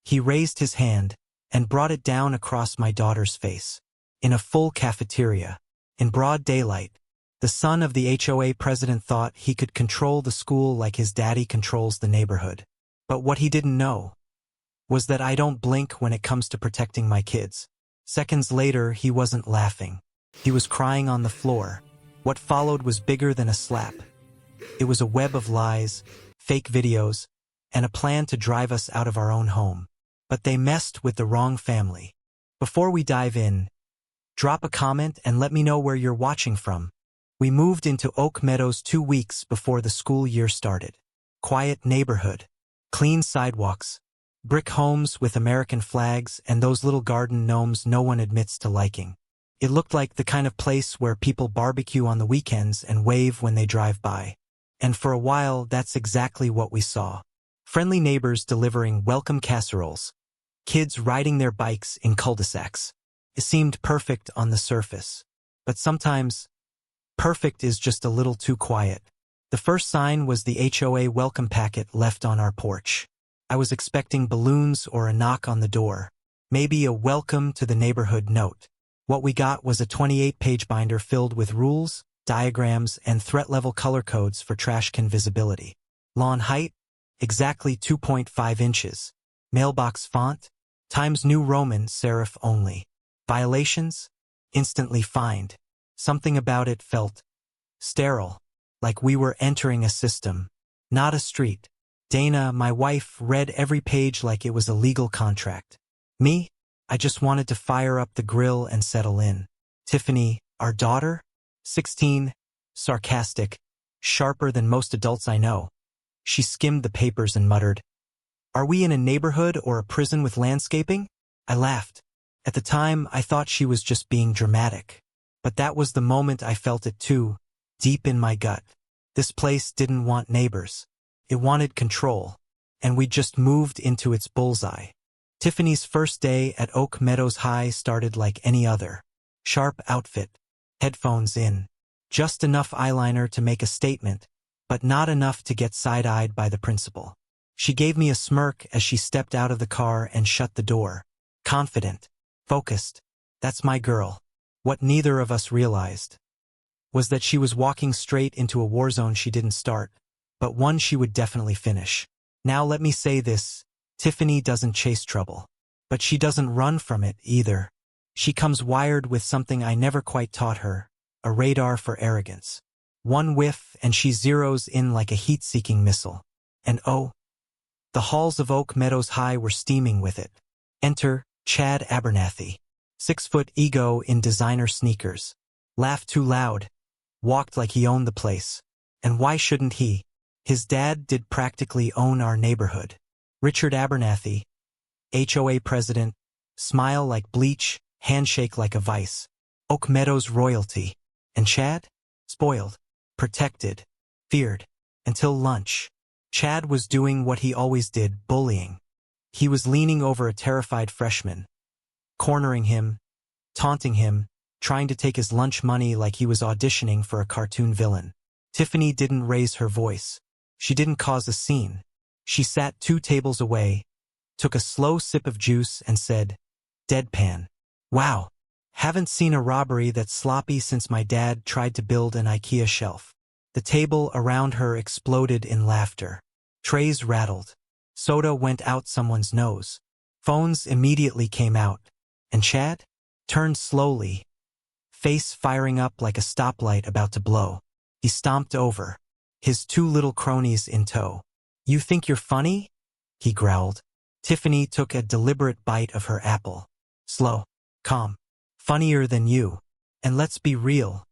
He raised his hand and brought it down across my daughter's face. In a full cafeteria, in broad daylight, the son of the HOA president thought he could control the school like his daddy controls the neighborhood. But what he didn't know was that I don't blink when it comes to protecting my kids. Seconds later, he wasn't laughing. He was crying on the floor. What followed was bigger than a slap. It was a web of lies, fake videos, and a plan to drive us out of our own home. But they messed with the wrong family. Before we dive in, drop a comment and let me know where you're watching from. We moved into Oak Meadows 2 weeks before the school year started. Quiet neighborhood, clean sidewalks, brick homes with American flags, and those little garden gnomes no one admits to liking. It looked like the kind of place where people barbecue on the weekends and wave when they drive by. And for a while, that's exactly what we saw. Friendly neighbors delivering welcome casseroles. Kids riding their bikes in cul-de-sacs. It seemed perfect on the surface. But sometimes, perfect is just a little too quiet. The first sign was the HOA welcome packet left on our porch. I was expecting balloons or a knock on the door. Maybe a welcome to the neighborhood note. What we got was a 28-page binder filled with rules, diagrams, and threat-level color codes for trash can visibility. Lawn height, exactly 2.5 inches. Mailbox font, Times New Roman serif only. Violations, instantly fined. Something about it felt sterile, like we were entering a system, not a street. Dana, my wife, read every page like it was a legal contract. Me? I just wanted to fire up the grill and settle in. Tiffany, our daughter, 16, sarcastic, sharper than most adults I know. She skimmed the papers and muttered, "Are we in a neighborhood or a prison with landscaping?" I laughed. At the time, I thought she was just being dramatic. But that was the moment I felt it too, deep in my gut. This place didn't want neighbors. It wanted control. And we just moved into its bullseye. Tiffany's first day at Oak Meadows High started like any other. Sharp outfit, headphones in, just enough eyeliner to make a statement, but not enough to get side-eyed by the principal. She gave me a smirk as she stepped out of the car and shut the door. Confident, focused. That's my girl. What neither of us realized was that she was walking straight into a war zone she didn't start, but one she would definitely finish. Now let me say this. Tiffany doesn't chase trouble. But she doesn't run from it either. She comes wired with something I never quite taught her, a radar for arrogance. One whiff and she zeroes in like a heat-seeking missile. And oh, the halls of Oak Meadows High were steaming with it. Enter Chad Abernathy. 6-foot ego in designer sneakers. Laughed too loud. Walked like he owned the place. And why shouldn't he? His dad did practically own our neighborhood. Richard Abernathy, HOA president, smile like bleach, handshake like a vice. Oak Meadows royalty. And Chad? Spoiled, protected, feared. Until lunch. Chad was doing what he always did, bullying. He was leaning over a terrified freshman, cornering him, taunting him, trying to take his lunch money like he was auditioning for a cartoon villain. Tiffany didn't raise her voice. She didn't cause a scene. She sat 2 tables away, took a slow sip of juice and said, deadpan, "Wow, haven't seen a robbery that's sloppy since my dad tried to build an IKEA shelf." The table around her exploded in laughter. Trays rattled. Soda went out someone's nose. Phones immediately came out. And Chad turned slowly, face firing up like a stoplight about to blow. He stomped over, his 2 little cronies in tow. "You think you're funny?" he growled. Tiffany took a deliberate bite of her apple. Slow, calm, funnier than you. And let's be real,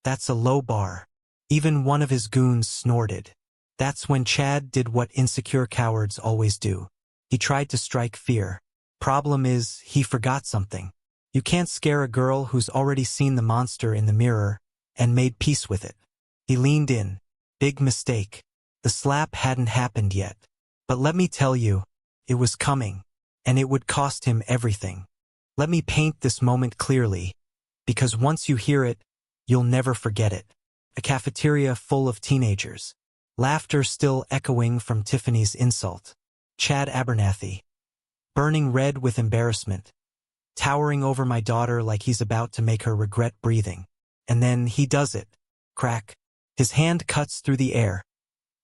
that's a low bar. Even one of his goons snorted. That's when Chad did what insecure cowards always do. He tried to strike fear. Problem is, he forgot something. You can't scare a girl who's already seen the monster in the mirror and made peace with it. He leaned in. Big mistake. The slap hadn't happened yet. But let me tell you, it was coming, and it would cost him everything. Let me paint this moment clearly, because once you hear it, you'll never forget it. A cafeteria full of teenagers. Laughter still echoing from Tiffany's insult. Chad Abernathy, burning red with embarrassment, towering over my daughter like he's about to make her regret breathing. And then he does it. Crack. His hand cuts through the air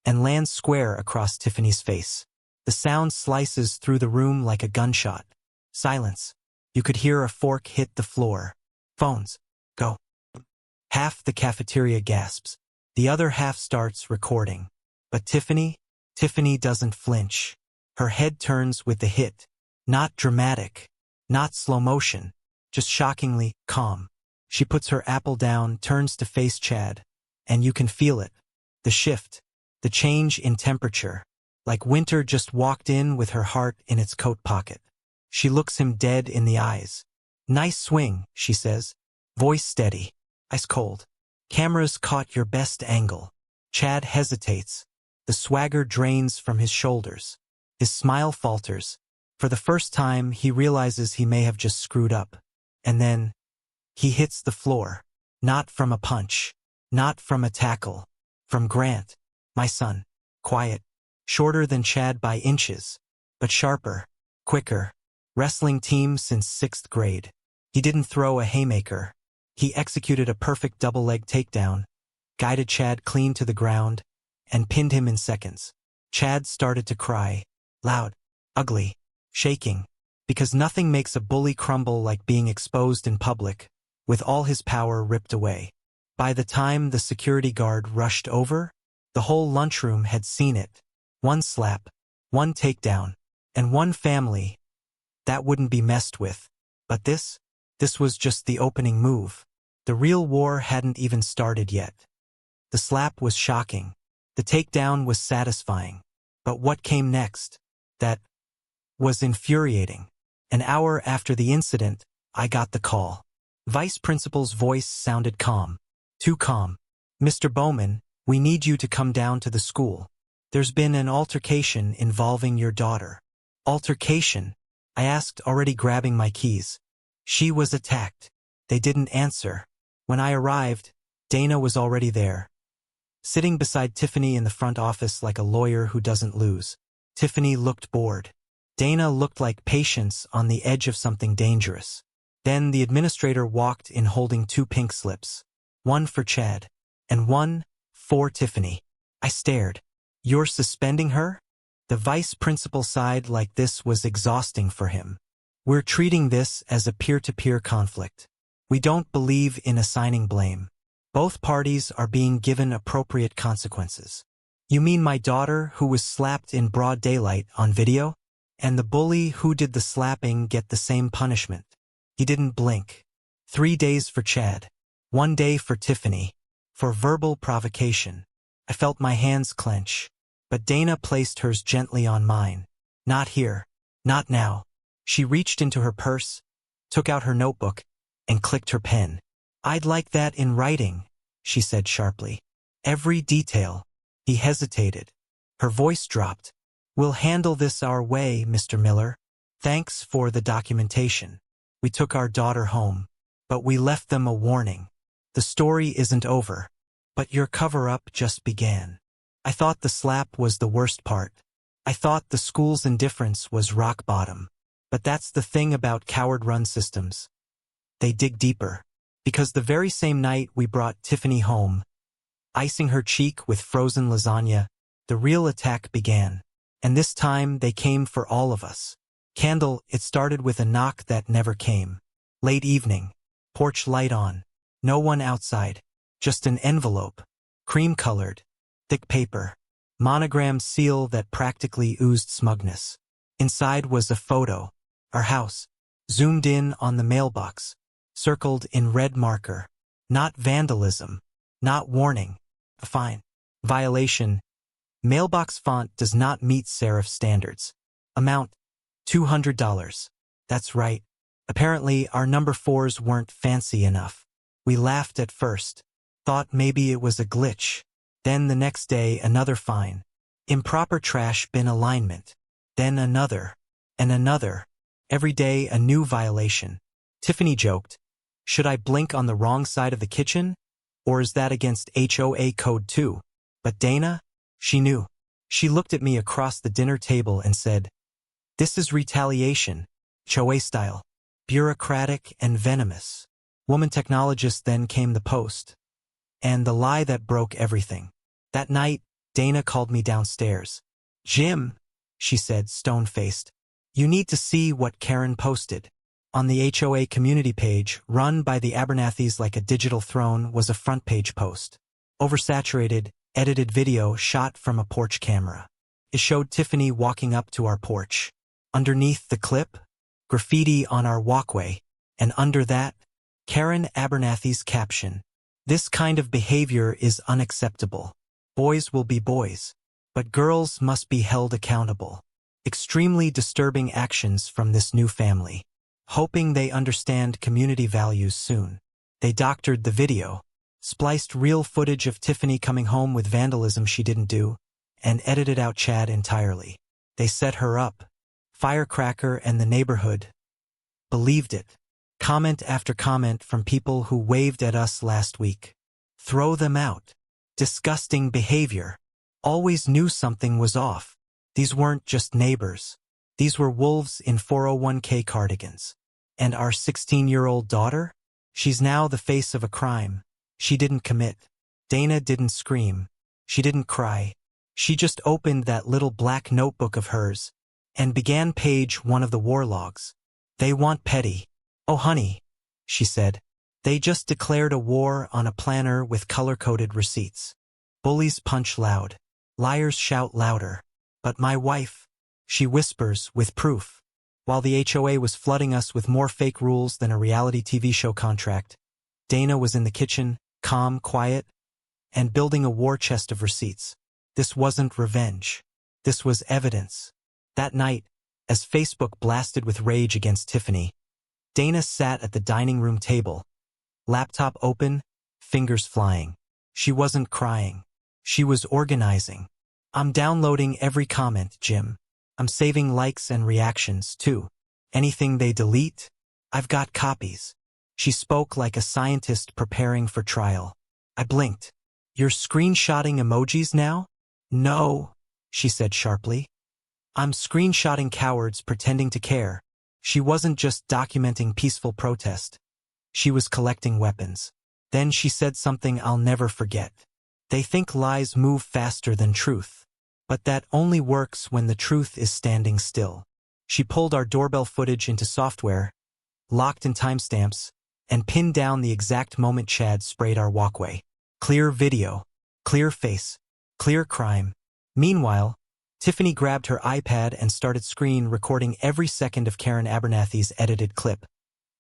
and lands square across Tiffany's face. The sound slices through the room like a gunshot. Silence. You could hear a fork hit the floor. Phones. Go. Half the cafeteria gasps. The other half starts recording. But Tiffany doesn't flinch. Her head turns with the hit. Not dramatic. Not slow motion. Just shockingly calm. She puts her apple down, turns to face Chad. And you can feel it. The shift. The change in temperature. Like winter just walked in with her heart in its coat pocket. She looks him dead in the eyes. Nice swing, she says. Voice steady. Ice cold. Cameras caught your best angle. Chad hesitates. The swagger drains from his shoulders. His smile falters. For the first time, he realizes he may have just screwed up. And then, he hits the floor. Not from a punch. Not from a tackle. From Grant. My son. Quiet. Shorter than Chad by inches. But sharper. Quicker. Wrestling team since 6th grade. He didn't throw a haymaker. He executed a perfect double-leg takedown, guided Chad clean to the ground, and pinned him in seconds. Chad started to cry. Loud. Ugly. Shaking. Because nothing makes a bully crumble like being exposed in public, with all his power ripped away. By the time the security guard rushed over, the whole lunchroom had seen it. One slap, one takedown, and one family that wouldn't be messed with. But this was just the opening move. The real war hadn't even started yet. The slap was shocking. The takedown was satisfying. But what came next? That was infuriating. An hour after the incident, I got the call. Vice Principal's voice sounded calm. Too calm. Mr. Bowman, we need you to come down to the school. There's been an altercation involving your daughter. Altercation? I asked, already grabbing my keys. She was attacked. They didn't answer. When I arrived, Dana was already there. Sitting beside Tiffany in the front office like a lawyer who doesn't lose. Tiffany looked bored. Dana looked like Patience on the edge of something dangerous. Then the administrator walked in holding 2 pink slips. One for Chad. And one for Tiffany. I stared. You're suspending her? The vice principal sighed like this was exhausting for him. We're treating this as a peer-to-peer conflict. We don't believe in assigning blame. Both parties are being given appropriate consequences. You mean my daughter who was slapped in broad daylight on video? And the bully who did the slapping get the same punishment? He didn't blink. 3 days for Chad. 1 day for Tiffany. For verbal provocation. I felt my hands clench. But Dana placed hers gently on mine. Not here. Not now. She reached into her purse, took out her notebook, and clicked her pen. I'd like that in writing, she said sharply. Every detail. He hesitated. Her voice dropped. We'll handle this our way, Mr. Miller. Thanks for the documentation. We took our daughter home, but we left them a warning. The story isn't over, but your cover-up just began. I thought the slap was the worst part. I thought the school's indifference was rock bottom. But that's the thing about coward-run systems. They dig deeper. Because the very same night we brought Tiffany home, icing her cheek with frozen lasagna, the real attack began. And this time they came for all of us. Candle, it started with a knock that never came. Late evening. Porch light on. No one outside. Just an envelope. Cream-colored. Thick paper. Monogrammed seal that practically oozed smugness. Inside was a photo. Our house. Zoomed in on the mailbox. Circled in red marker. Not vandalism. Not warning. A fine. Violation. Mailbox font does not meet serif standards. Amount. $200. That's right. Apparently our number 4s weren't fancy enough. We laughed at first. Thought maybe it was a glitch. Then the next day another fine. Improper trash bin alignment. Then another. And another. Every day a new violation. Tiffany joked. Should I blink on the wrong side of the kitchen? Or is that against HOA code too? But Dana? She knew. She looked at me across the dinner table and said, This is retaliation, HOA style, bureaucratic and venomous. Woman technologist. Then came the post. And the lie that broke everything. That night, Dana called me downstairs. "Jim," she said, stone-faced, "you need to see what Karen posted." On the HOA community page, run by the Abernathys like a digital throne, was a front-page post. Oversaturated, edited video shot from a porch camera. It showed Tiffany walking up to our porch. Underneath the clip, graffiti on our walkway, and under that, Karen Abernathy's caption, "This kind of behavior is unacceptable. Boys will be boys, but girls must be held accountable. Extremely disturbing actions from this new family. Hoping they understand community values soon." They doctored the video, spliced real footage of Tiffany coming home with vandalism she didn't do, and edited out Chad entirely. They set her up. Firecracker and the neighborhood believed it. Comment after comment from people who waved at us last week. Throw them out. Disgusting behavior. Always knew something was off. These weren't just neighbors. These were wolves in 401k cardigans. And our 16-year-old daughter? She's now the face of a crime she didn't commit. Dana didn't scream. She didn't cry. She just opened that little black notebook of hers and began page 1 of the war logs. "They want petty. Oh honey," she said. "They just declared a war on a planner with color-coded receipts. Bullies punch loud. Liars shout louder. But my wife," she whispers with proof. While the HOA was flooding us with more fake rules than a reality TV show contract, Dana was in the kitchen, calm, quiet, and building a war chest of receipts. This wasn't revenge. This was evidence. That night, as Facebook blasted with rage against Tiffany, Dana sat at the dining room table, laptop open, fingers flying. She wasn't crying. She was organizing. "I'm downloading every comment, Jim. I'm saving likes and reactions, too. Anything they delete, I've got copies." She spoke like a scientist preparing for trial. I blinked. "You're screenshotting emojis now?" "No," she said sharply. "I'm screenshotting cowards pretending to care." She wasn't just documenting peaceful protest. She was collecting weapons. Then she said something I'll never forget. "They think lies move faster than truth. But that only works when the truth is standing still." She pulled our doorbell footage into software, locked in timestamps, and pinned down the exact moment Chad sprayed our walkway. Clear video, clear face, clear crime. Meanwhile, Tiffany grabbed her iPad and started screen recording every second of Karen Abernathy's edited clip,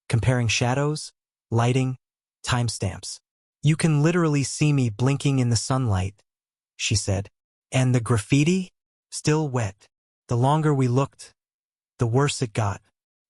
comparing shadows, lighting, timestamps. "You can literally see me blinking in the sunlight," she said. "And the graffiti? Still wet." The longer we looked, the worse it got.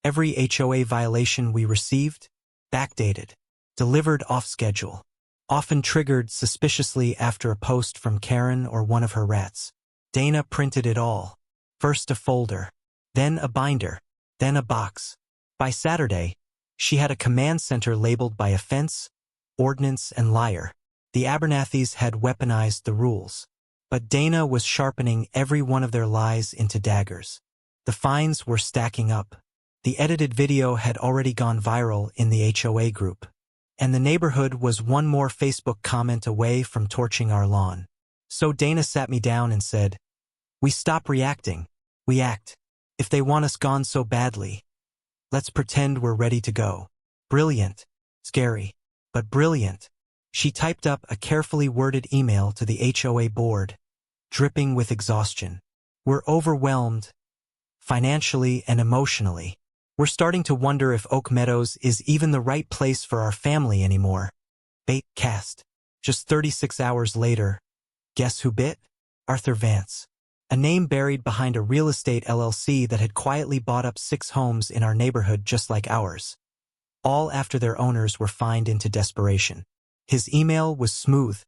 Every HOA violation we received, backdated, delivered off schedule, often triggered suspiciously after a post from Karen or one of her rats. Dana printed it all. First a folder, then a binder, then a box. By Saturday, she had a command center labeled by offense, ordinance, and liar. The Abernathys had weaponized the rules. But Dana was sharpening every one of their lies into daggers. The fines were stacking up. The edited video had already gone viral in the HOA group. And the neighborhood was one more Facebook comment away from torching our lawn. So Dana sat me down and said, "We stop reacting. We act. If they want us gone so badly, let's pretend we're ready to go." Brilliant. Scary. But brilliant. She typed up a carefully worded email to the HOA board, dripping with exhaustion. "We're overwhelmed, financially and emotionally. We're starting to wonder if Oak Meadows is even the right place for our family anymore." Bait cast. Just 36 hours later, guess who bit? Arthur Vance. A name buried behind a real estate LLC that had quietly bought up 6 homes in our neighborhood just like ours. All after their owners were fined into desperation. His email was smooth.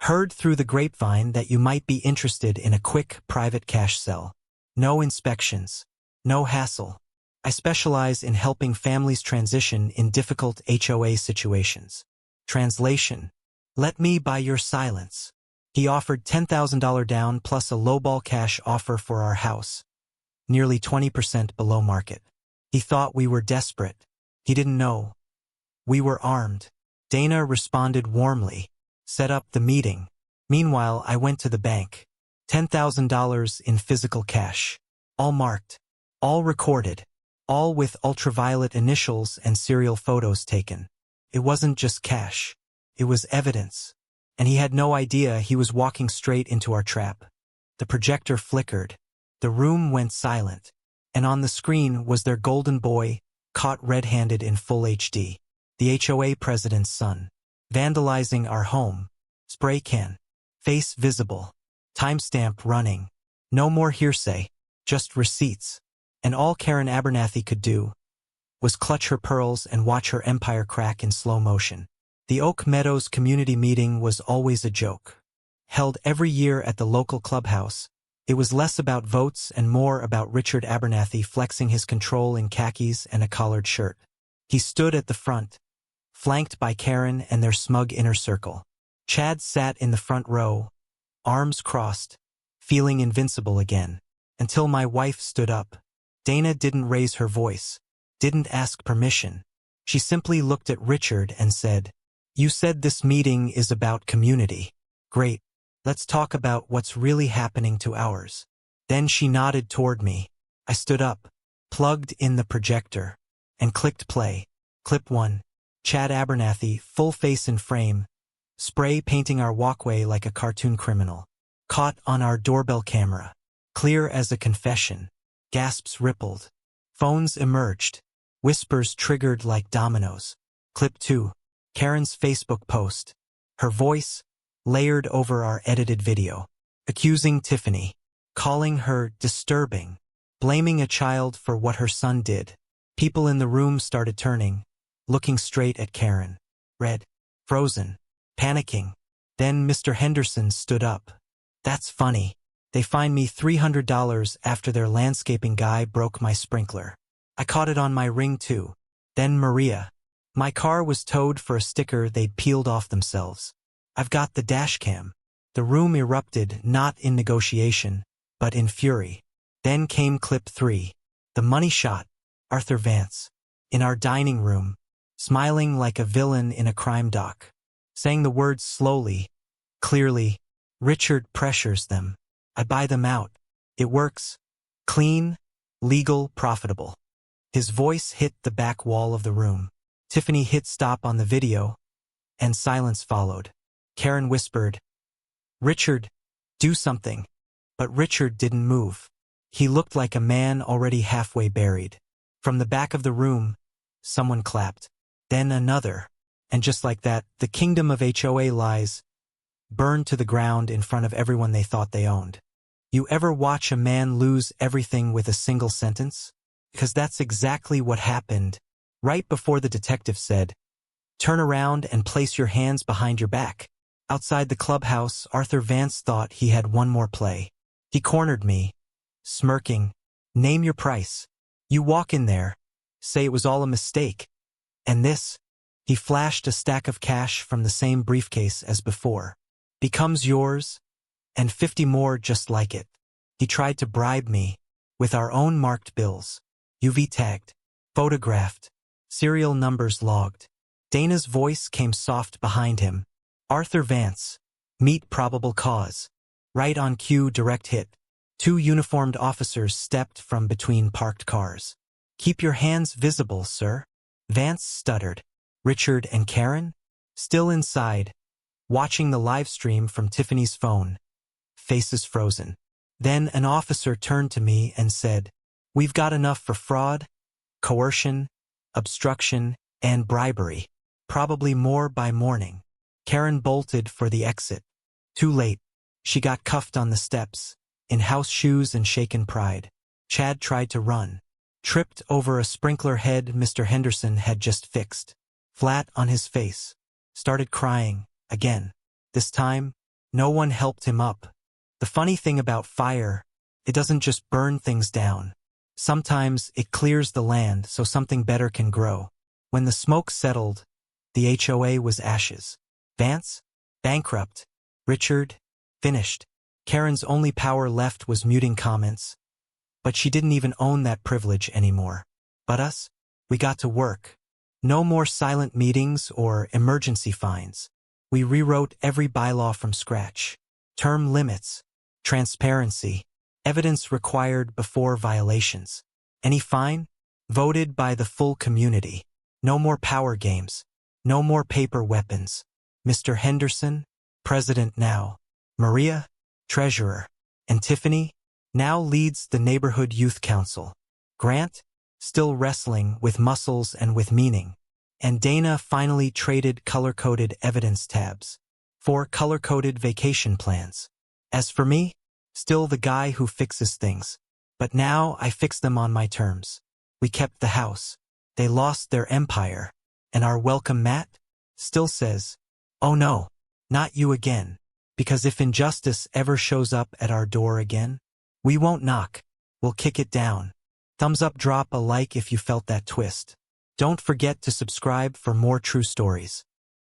"Heard through the grapevine that you might be interested in a quick, private cash sell. No inspections. No hassle. I specialize in helping families transition in difficult HOA situations." Translation: "Let me buy your silence." He offered $10,000 down plus a lowball cash offer for our house. nearly 20% below market. He thought we were desperate. He didn't know we were armed. Dana responded warmly, set up the meeting. Meanwhile, I went to the bank. $10,000 in physical cash. All marked. All recorded. All with ultraviolet initials and serial photos taken. It wasn't just cash. It was evidence. And he had no idea he was walking straight into our trap. The projector flickered. The room went silent. And on the screen was their golden boy, caught red-handed in full HD. The HOA president's son. Vandalizing our home. Spray can. Face visible. Timestamp running. No more hearsay. Just receipts. And all Karen Abernathy could do was clutch her pearls and watch her empire crack in slow motion. The Oak Meadows community meeting was always a joke. Held every year at the local clubhouse, it was less about votes and more about Richard Abernathy flexing his control in khakis and a collared shirt. He stood at the front, flanked by Karen and their smug inner circle. Chad sat in the front row, arms crossed, feeling invincible again, until my wife stood up. Dana didn't raise her voice, didn't ask permission. She simply looked at Richard and said, "You said this meeting is about community. Great. Let's talk about what's really happening to ours." Then she nodded toward me. I stood up, plugged in the projector, and clicked play. Clip 1. Chad Abernathy, full face in frame, spray painting our walkway like a cartoon criminal. Caught on our doorbell camera. Clear as a confession. Gasps rippled. Phones emerged. Whispers triggered like dominoes. Clip 2. Karen's Facebook post. Her voice, layered over our edited video. Accusing Tiffany. Calling her disturbing. Blaming a child for what her son did. People in the room started turning, looking straight at Karen. Red. Frozen. Panicking. Then Mr. Henderson stood up. "That's funny. They fined me $300 after their landscaping guy broke my sprinkler. I caught it on my ring too." Then Maria. "My car was towed for a sticker they'd peeled off themselves. I've got the dash cam." The room erupted, not in negotiation, but in fury. Then came clip 3. The money shot. Arthur Vance. In our dining room, smiling like a villain in a crime doc. Saying the words slowly, clearly. "Richard pressures them. I buy them out. It works. Clean, legal, profitable." His voice hit the back wall of the room. Tiffany hit stop on the video, and silence followed. Karen whispered, "Richard, do something." But Richard didn't move. He looked like a man already halfway buried. From the back of the room, someone clapped. Then another. And just like that, the kingdom of HOA lies burned to the ground in front of everyone they thought they owned. You ever watch a man lose everything with a single sentence? Because that's exactly what happened. Right before the detective said, "Turn around and place your hands behind your back." Outside the clubhouse, Arthur Vance thought he had one more play. He cornered me, smirking. "Name your price. You walk in there, say it was all a mistake. And this," he flashed a stack of cash from the same briefcase as before, "becomes yours, and 50 more just like it." He tried to bribe me with our own marked bills, UV tagged, photographed, serial numbers logged. Dana's voice came soft behind him. "Arthur Vance, meet probable cause." Right on cue, direct hit. 2 uniformed officers stepped from between parked cars. "Keep your hands visible, sir." Vance stuttered. Richard and Karen? Still inside, watching the live stream from Tiffany's phone. Faces frozen. Then an officer turned to me and said, "We've got enough for fraud, coercion, obstruction, and bribery. Probably more by morning." Karen bolted for the exit. Too late. She got cuffed on the steps, in house shoes and shaken pride. Chad tried to run. Tripped over a sprinkler head Mr. Henderson had just fixed. Flat on his face. Started crying, again. This time, no one helped him up. The funny thing about fire, it doesn't just burn things down. Sometimes it clears the land so something better can grow. When the smoke settled, the HOA was ashes. Vance? Bankrupt. Richard? Finished. Karen's only power left was muting comments, But she didn't even own that privilege anymore. But us? We got to work. No more silent meetings or emergency fines. We rewrote every bylaw from scratch. Term limits, transparency, evidence required before violations. Any fine? Voted by the full community. No more power games. No more paper weapons. Mr. Henderson, president now. Maria, treasurer. And Tiffany, now leads the neighborhood youth council. Grant, still wrestling with muscles and with meaning. And Dana finally traded color-coded evidence tabs for color-coded vacation plans. As for me, still the guy who fixes things. But now I fix them on my terms. We kept the house. They lost their empire. And our welcome mat still says, "Oh no, not you again." Because if injustice ever shows up at our door again, we won't knock. We'll kick it down. Thumbs up, drop a like if you felt that twist. Don't forget to subscribe for more true stories.